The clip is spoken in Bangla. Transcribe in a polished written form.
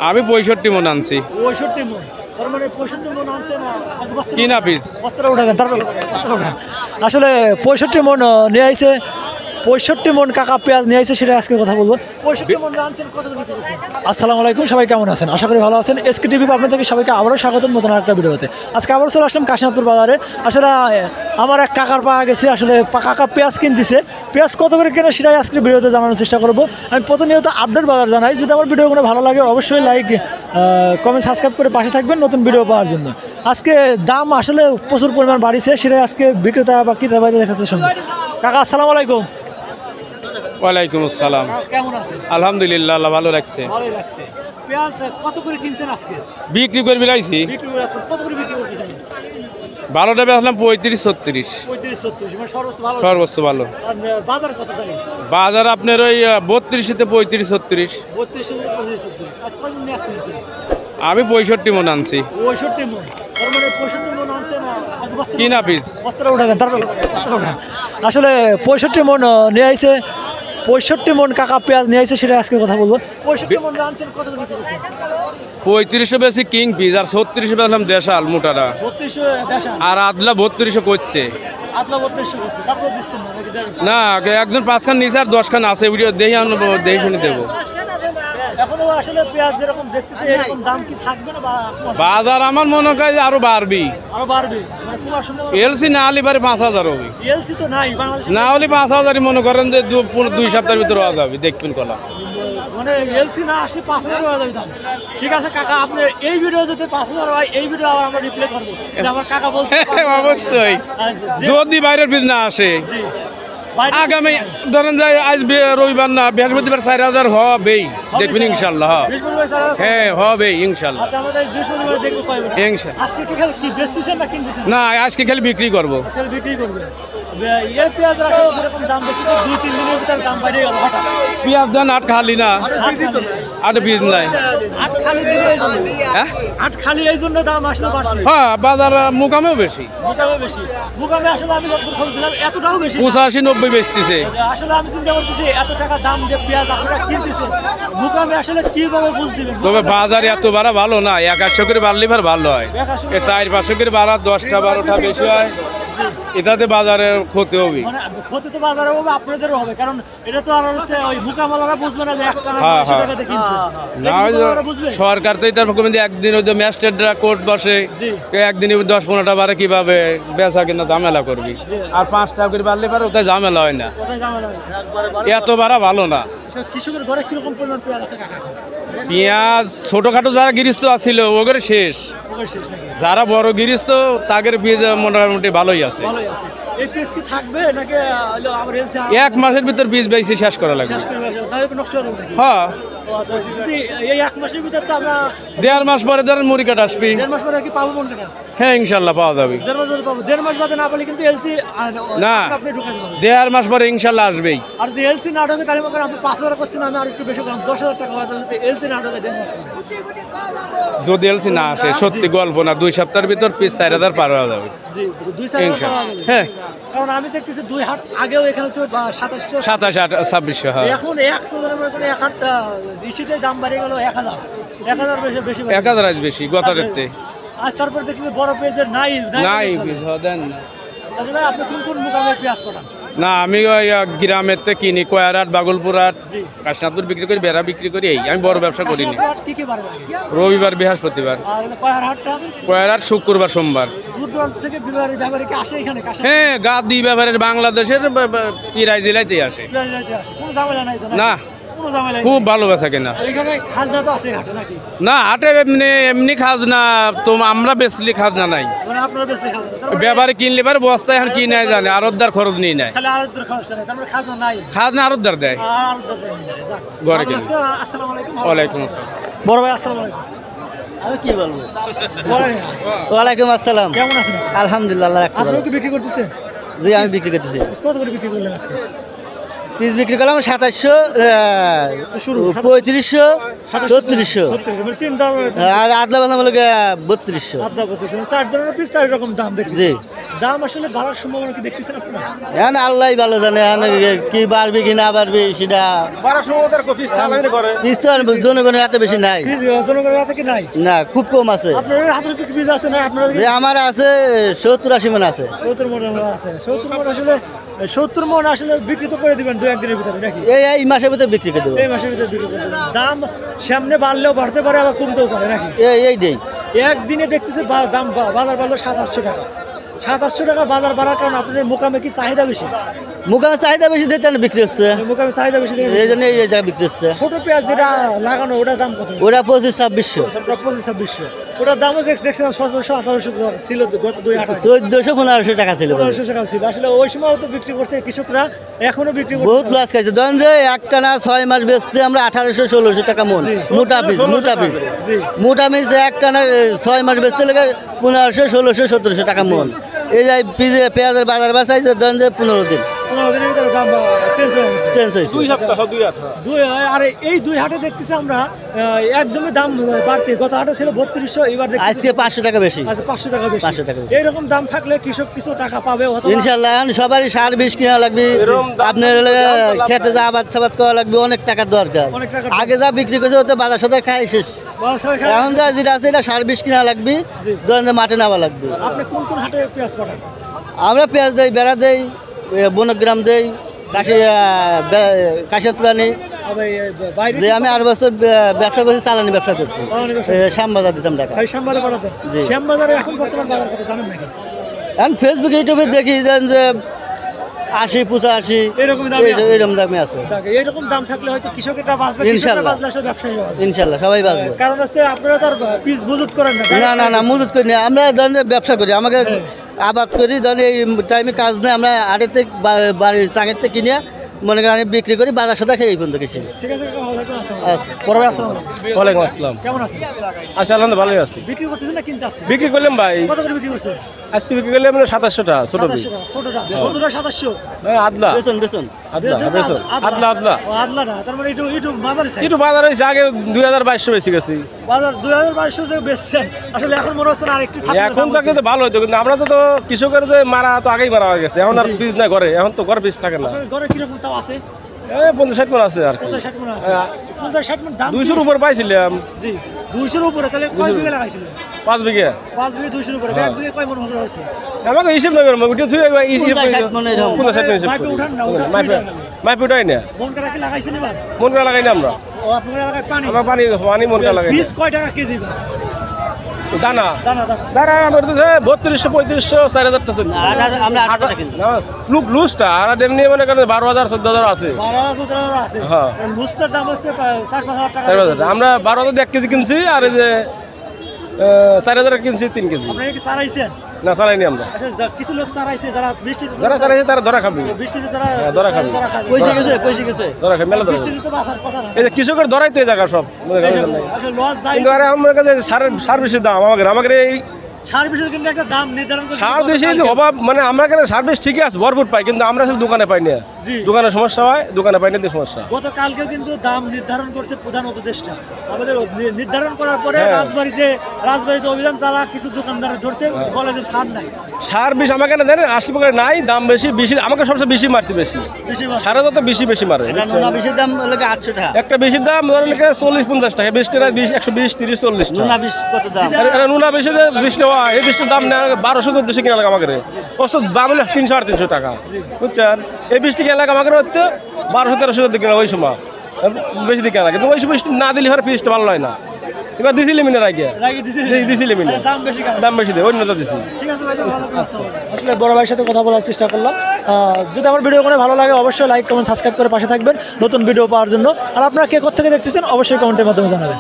আমি 65 মন আনছি। 65 মন, তার মানে 65 মন আনছে না কিনা পিস বস্তাটা উঠাবেন, তারপর বস্তাটা উঠান। আসলে 65 মন নিয়ে আইছে, 65 মন কাকা পেঁয়াজ নিয়ে আইছে, সেটা আজকে কথা বলবো। 65 মন আনছেন, কত করে বিক্রি করছেন? আসসালামু আলাইকুম, সবাই কেমন আছেন? আশা করি ভালো আছেন। এসকে টিভি আপনাদের থেকে সবাইকে আবারও স্বাগতম নতুন একটা ভিডিওতে। আজকে আবার চলে আসলাম কাশীনাথপুর বাজারে। আসলে আমার এক কাকার পাওয়া গেছে, আসলে কাকা পেঁয়াজ কিনতেছে। পেঁয়াজ কত করে কেনে সেটাই আজকে ভিডিওতে জানানোর চেষ্টা করবো। আমি প্রতিনিয়ত আপডেট বাজার জানাই। যদি আমার ভিডিওগুলো ভালো লাগে অবশ্যই লাইক, কমেন্ট, সাবস্ক্রাইব করে পাশে থাকবেন নতুন ভিডিও পাওয়ার জন্য। আজকে দাম আসলে প্রচুর পরিমাণ বাড়িছে, সেটাই আজকে বিক্রেতা বা ক্রেতা বাইরে দেখাচ্ছে সঙ্গে। কাকা আসসালামু আলাইকুম। ওয়ালাইকুম আসসালাম। কেমন আছেন? আলহামদুলিল্লাহ, আল্লাহ ভালো রাখছে। ভালোই লাগছে। পেঁয়াজ কত করে কিনছেন আজকে? বিক্রি করে বিলাইছি। বিক্রি করে আসছেন, কত করে বিক্রি করতেছেন? ভালোটা বেচলাম 35-36। 35-36 মানে সর্বোচ্চ ভালো। সর্বোচ্চ ভালো। আর বাজার কত দাঁড়ি? বাজার আপনার ওই 32-তে 35-36। 32-36। আজ কত নিয়ে আসছেন? আমি 65 মন আনছি। 65 মন, তার মানে 65 মন আনছে না বস্তা কিনা পিস বস্তাটা উঠাবেন, তারপর বস্তাটা উঠান। আসলে 65 মন নিয়ে আইছে, 65 মন কাকা পেঁয়াজ নিয়ে আইছে, সেটা আজকে কথা বলবো। 65 মন আনছেন, কত করে বিক্রি করছেন? 35 বেশি কিং পিস, আর 36 বেচলাম দেশাল মোটাটা। 36 দেশা আর আদলা 32 করছে। আদলা 32 করছে, তারপর দিচ্ছেন না নাকি? দেড় না, একজন 5 খান নিচে আর 10 খান আছে, ভিডিও দেখি আমি দেখে শুনে দেবো। এখনো আসলে পেঁয়াজ যেরকম দেখতেছে এরকম দাম কি থাকবে না, বা বাজার আমার মনে হয় যে আরো বাড়বি। আরো বাড়বে? মানে কুমার সম্ভব এলসি না হলে পারে 5000 হবে। এলসি তো নাই বাংলাদেশে, না হলে 5000 মনে করেন যে 2 সপ্তাহের ভিতরে হওয়া যাবে, দেখবেন কলা। মানে এলসি না আসলে 5000 হয়ে যাবে দাম। ঠিক আছে কাকা, আপনি এই ভিডিও যদি 5000 হয়, এই ভিডিও আবার আমরা রিপ্লে করবো যে আমার কাকা বলছে। অবশ্যই, যদি বাইরের বীজ না আসে আগামী ধরেন যে আজ রবিবার না বৃহস্পতিবার 4000 হবেই, দেখবেন ইনশাল্লাহ। হ্যাঁ হবেই ইনশাল্লাহ। আচ্ছা, আমাদের বৃহস্পতিবার দেখবো কয় বছর। ইনশাল্লাহ। আজকে কি খালি কি বেচতেছেন না কিনতেছেন? না, আজকে খালি বিক্রি করবো। আজকে বিক্রি করবেন। এই পেঁয়াজের আসলে যেরকম দাম বেশি, 2-3 দিনের ভিতরে দাম বাইরে গেল হঠাৎ। পেঁয়াজ দেন আট খালি না, আট বীজ নাই। আট খালি দিলে এই জন্য। হ্যাঁ আট খালি এই জন্য দাম আসলে বাড়ছে। হ্যাঁ, বাজার মুকামেও বেশি। মুকামে বেশি। মুকামে আসলে আমি যতদূর খবর দিলাম এতটাও বেশি না। 85-90 বেচতেছে। আসলে আমি চিন্তা করতেছি এত টাকা দাম দিয়ে পেঁয়াজ আপনারা কিনতেছেন, মুকামে আসলে কিভাবে বুঝ দিবেন? তবে বাজার এত বাড়া ভালো না, 100 করে বাড়লে ভালো হয়। 400-500 করে বাড়া 10টা-12টা বেশি হয়, এটাতে বাজারের ক্ষতি হবে। মানে ক্ষতি তো বাজারে হবে, আপনাদেরও হবে, কারণ এটা তো আর হচ্ছে ওই মুকামালারা বুঝবে না যে একটা না হ্যাঁ, 900 টাকাতে কিনছে। না ওই যে সরকার তো এটার পক্ষে একদিন ওই যে ম্যাজিস্ট্রেটরা কোর্ট বসে, একদিনে 10-15টা বারে কিভাবে বেচা কিনা ঝামেলা করবি। আর 5 টাকা করে বাড়লে পারে ওটাই ঝামেলা হয় না, কোথায় ঝামেলা হয়? এত বাড়া ভালো না। আচ্ছা, কৃষকের ঘরে কিরকম পরিমাণ পেঁয়াজ আছে কাকা? পেঁয়াজ ছোটখাটো যারা গৃহস্থ আছিল ওদের শেষ, ওদের শেষ নাকি? যারা বড় গৃহস্থ তাদের পেঁয়াজ মোটামুটি ভালোই আছে। ভালোই আছে। এই পেঁয়াজ কি থাকবে নাকি হলো আমার এলসি 1 মাসের ভিতর বীজ বেশি শেষ করা লাগবে। শেষ করে ফেলছে, তাহলে নষ্ট হয়ে যাবে নাকি? হ্যাঁ, ও আচ্ছা, যদি এই 1 মাসের ভিতর তো আমরা 1.5 মাস পরে ধরেন মুড়ি কাটা আসবি। 1.5 মাস পরে কি পাবো মন কাটা? হ্যাঁ ইনশাল্লাহ পাওয়া যাবে। 1.5 মাস পরে পাবো। 1.5 মাস বাদে না পেলে কিন্তু এলসি না, আপনি ঢুকে যাবেন। 1.5 মাস পরে ইনশাল্লাহ আসবেই। আর যদি এলসি না ঢোকে তাহলে মনে করেন আপনি 5000 করছেন, আমি আর একটু বেশি করলাম 10000 টাকা হয়তো। যদি এলসি না ঢোকে 1.5 মাস পরে। যদি এলসি না আসে, সত্যি গল্প না, 2 সপ্তাহের ভিতর পিস 4000 পার হওয়া যাবে জি, 2-4 ইনশাল্লাহ। টাকা। হ্যাঁ, কারণ আমি দেখতেছি 2 হাট আগেও এখানে ছিল 2700, 2700-2600। হ্যাঁ, এখন 100 ধরে মনে করেন এক হাট রিসিটের দাম বাড়ে গেল 1000 বেশি বেশি বাড়ে। 1000 আজ বেশি গতরেতে। আজ তারপর দেখতেছি বড় পেঁয়াজের নাই নাই বীজ দেন না। আসলে আপনি কোন কোন মুকামে পেঁয়াজ করেন? না, আমি ওই গ্রামের থেকে কিনি, কয়ারহাট, বাগলপুরহাট, জি। কাশীনাথপুর বিক্রি করি, বেড়া বিক্রি করি। এই আমি বড় ব্যবসা করিনি। কাশীনাথপুর হাট কি কি বারে লাগে? রবিবার, বৃহস্পতিবার। আর হলো কয়ার হাটটা কয়ারহাট শুক্রবার, সোমবার। দূর দূরান্ত থেকে ব্যাপারে কি আসে এখানে? হ্যাঁ, গাদি ব্যাপারের বাংলাদেশের প্রায় জেলাতেই আসে। আসে, কোনো ঝামেলা নাই তো? না, কোনো ঝামেলা নেই। খুব ভালো বেচা কেনা। এখানে খাজনা তো আছে হাটে নাকি? না, হাটের এমনি খাজনা তো আমরা বেচলি খাজনা নাই। মানে আপনারা বেশি খাজনা, তার মানে ব্যাপারে কিনলে পারে বস্তায় এখন কি নেয় জানে, আরতদার খরচ নিয়ে নেয়। খালি আরদের খরচটা নেই, তার মানে খাজনা নাই। খাজনা আরতদার দেয় আরদের নেই। যাক, ঘরে ভালো কিনে। লাগছে। আসসালামু আলাইকুম। ওয়ালাইকুম আসসালাম। বড় ভাই আসসালামু আলাইকুম। আমি কি বলবো? বলেন, ওয়ালাইকুম আসসালাম। কেমন আছেন? আলহামদুলিল্লাহ, আল্লাহ রাখছে ভালো। আপনি কি বিক্রি করতেছেন? জি, আমি বিক্রি করতেছি। কত করে বিক্রি করলেন আজকে? পিস বিক্রি করলাম 2700 শুরু 3500 3600 মানে তিন দাম আর আদলা বাদাম হলো 3200। আদা বলতেছেন 4 ধরনের পিস তার এরকম দাম দেখছি জি দাম আসলে বাড়ার সম্ভাবনা কি দেখতেছেন আপনারা এখন আল্লাহ ভালো জানে এখন কি বাড়বে কি না বাড়বে সেটা পিস তো আর জনগণের হাতে বেশি নাই, পিস জনগণের হাতে কি নাই না খুব কম আছে। আপনাদের হাতে কি পিস আছে না আপনারা যে আমার আছে 70-80 মন আছে। 70 মন আছে 70 মন আসলে 70 মন আসলে বিক্রি তো করে দিবেন 2-1 দিনের ভিতরে নাকি এই মাসের ভিতরে বিক্রি করে দেবো। এই মাসের ভিতরে বিক্রি করে দিবেন দাম সামনে বাড়লেও বাড়তে পারে আবার কমতেও পারে নাকি এই দেই একদিনে দেখতেছে দাম বাজার বাড়লো 700-800 টাকা 700-800 টাকা বাজার বাড়ার কারণ আপনাদের মোকামে কি চাহিদা বেশি মুখামে চাহিদা বেশি দিতে বিক্রি হচ্ছে, মোকামে চাহিদা বেশি এই জন্য এই জায়গায় বিক্রি হচ্ছে। ছোট পেঁয়াজ যেটা লাগানো ওটার দাম কত ওরা 25-2600 ওটা 25-2600 ওটার দামও দেখছিলাম 1700-1800 ছিল গত 2-8 1400-1500 টাকা ছিল। 1500 টাকা ছিল আসলে ওই সময় তো বিক্রি করছে কৃষকরা এখনো বিক্রি করছে বহুত লস খাইছে। ধরেন যে একটানা 6 মাস বেচছে আমরা 1800-1600 টাকা মন মোটা পিস জি মোটা পিস একটানা 6 মাস বেচতে লেগে 1500-1600-1700 টাকা মন। এই যে পেঁয়াজের বাজার বাঁচাইছে ধরেন যে 15 দিন 15 দিনের ভিতরে দাম চেঞ্জ হয়ে গেছে চেঞ্জ হয়েছে। আর এই দুই হাটে দেখতেছি আমরা একদমই দাম বাড়তে গত হাটে ছিল 3200 এবার আজকে 500 টাকা বেশি। আচ্ছা 500 টাকা বেশি 500 টাকা বেশি। এইরকম দাম থাকলে কৃষক কিছু টাকা পাবে অথবা ইনশাল্লাহ এখন সবারই সার বিষ কিনা লাগবে, আপনার খেতে যা আবাদ সাবাদ করা লাগবে, অনেক টাকার দরকার। অনেক টাকা আগে যা বিক্রি করছে ওতে বাজার সাথে খাই শেষ। এখন যা যেটা আছে এটা সার বিষ কিনা লাগবে, ধরেন যে মাঠে নামা লাগবে। আপনি কোন কোন হাটে পেঁয়াজ পাঠান আমরা পেঁয়াজ দেই, বেড়া দেই, বনগ্রাম দেই, কাশিয়াতপুরানি। বাইরে যে আমি 8 বছর ব্যবসা করছি, চালানি ব্যবসা করছি, শ্যামবাজার দিতাম টাকা। শ্যামবাজারে পাঠাতেন জি। শ্যামবাজারে এখন বর্তমান বাজার কত জানেন নাকি এখন ফেসবুক ইউটিউবে দেখি যে 80-85 এরকম দাম এরকম দামে আছে। এইরকম দাম থাকলে হয়তো কৃষকেরা বাঁচবে ইনশাল্লাহ। বাঁচলে আসলে ব্যবসায়ী বাঁচবে ইনশাল্লাহ সবাই বাঁচবে। কারণ হচ্ছে আপনারা তার পিস বুজুত করেন না মজুত করি না, আমরা ধরেন যে ব্যবসা করি, আমাকে আবাদ করি, ধরেন এই টাইমে কাজ নেই, আমরা আড়ের থেকে বাড়ির চাঙের থেকে কিনে মনে করেন আমি বিক্রি করি, বাজার সাথে খেয়ে এই পর্যন্ত কিছু। ঠিক আছে কাকা, ভালো থাকবেন। আচ্ছা। বড় ভাই আসসালামু আলাইকুম। ওয়ালাইকুম আসসালাম। কেমন আছেন? আচ্ছা আলহামদুলিল্লাহ ভালোই আছি। বিক্রি করতেছেন না কিনতে আসছেন? বিক্রি করলাম ভাই, কত করে বিক্রি করছেন? আজকে বিক্রি করলাম 2700 টাকা ছোট পিস। 2700 আদলা বেসন আদলা আদলা ও আদলা না, তার মানে একটু বাজারে চাই। একটু বাজার হয়েছে, আগে 2200 বেশি গেছি। বাজার 2200 যে বেচছেন আসলে এখন মনে হচ্ছে না আরেকটু এখন তো কিন্তু ভালো হতো, কিন্তু আমরা তো কৃষকের যে মারা তো আগেই মারা হয়ে গেছে, এখন আর বীজ না ঘরে, এখন তো ঘরে বীজ থাকে না। ঘরে কিরকম তাও আছে? 50-60 মন আছে আর কি। 50-60 মণ আছে। 50-60 মণ দাম 200-র উপর পাইছিলাম। জি 200-র উপরে। তাহলে কয় বিঘা লাগাইছিলেন? 5 বিঘা। 5 বিঘা 200-র উপরে। এক বিঘা কয় মণ হচ্ছে? আমাকে হিসেব না করবো, উঠে থুই হিসেব 50-60 মণ এরকম। 50-60 মণ হিসেব মাইপে করি। উঠান না, উঠান মাইপে উঠাই না, মন কাটা কি লাগাইছেন এবার? মন করা লাগাই না আমরা। ও আপনাদের এলাকায় পানি আমরা পানি মন করা লাগাই না। বীজ কয় টাকা কেজি? দানা দানা দানা আমার তো 3200-3500 4000 টাকা চলছে। আমরা 8 টাকা কিনি। না লুজটা আর এমনি মনে করেন 12,000-14,000 আছে। 12,000 আছে। হ্যাঁ। লুজটার দাম হচ্ছে 4-5,000 টাকা। 4,000 আমরা 12,000 1 কেজি কিনছি, আর এই যে 4,000 কিনছি 3 কেজি। আপনারা কি চারাইছেন? না চালাইনি আমরা। আচ্ছা কিছু লোক চারাইছে যারা বৃষ্টিতে যারা চালাইছে তারা ধরা খাবি, বৃষ্টিতে যারা ধরা খাবি। পয়সা গেছে ধরা খাবি মেলা ধরা খাবি। বৃষ্টিতে তো বাঁচার কথা না। এই যে কৃষকের ধরাই তো এই জায়গা সব মনে করেন। আসলে লস যায়। কিন্তু আরে আমার কাছে সার বেশি দাম, আমাদের এই সার বিষয়ে কিন্তু একটা দাম নির্ধারণ করে সার দেশে অভাব, মানে আমরা কেন সার বেশ ঠিকই আছে, ভরপুর পাই, কিন্তু আমরা আসলে দোকানে পাই না। জি। দোকানে সমস্যা হয়, দোকানে পাই না সমস্যা। গতকালকেও কিন্তু দাম নির্ধারণ করছে প্রধান উপদেষ্টা। আমাদের নির্ধারণ করার পরে হ্যাঁ। রাজবাড়িতে অভিযান চালা কিছু দোকানদার ধরছে, বলে যে সার নাই। সার বেশি আমাকে না দেন, 80 টাকা নাই, দাম বেশি আমাকে সবচেয়ে বেশি মারছে বেশি। বেশি মাছ। সারা যত বেশি মারে। নোনা বিষের দাম লাগে 800 টাকা। একটা বেশির দাম ধরেন 40-50 টাকা, 20 টাকা 120-30-40 টাকা। নোনা বিষ কত দাম? আরে নুনা বেশি যে 20 টাকা, এই 20 দাম না 1200-1400 কিনা লাগে আমাকে। ওষুধ দাম হলো 300-350 টাকা, বুঝছেন? এই 20 টাকা এলাকা আমাকে হচ্ছে 1200-1300 দিকে ওই সময় বেশি দিকে না, কিন্তু ওই সময় না দিলে হয় পিসটা ভালো হয় না। এবার দিছিলি মিনের আগে দিছিলি মিনে দাম বেশি দেয়, অন্যটা দিছি। ঠিক আছে ভাই, ভালো করে আসলে বড় ভাইয়ের সাথে কথা বলার চেষ্টা করলাম। যদি আমার ভিডিও কোনো ভালো লাগে অবশ্যই লাইক কমেন্ট সাবস্ক্রাইব করে পাশে থাকবেন নতুন ভিডিও পাওয়ার জন্য। আর আপনারা কে কোথা থেকে দেখতেছেন অবশ্যই কমেন্টের মাধ্যমে জানাবেন।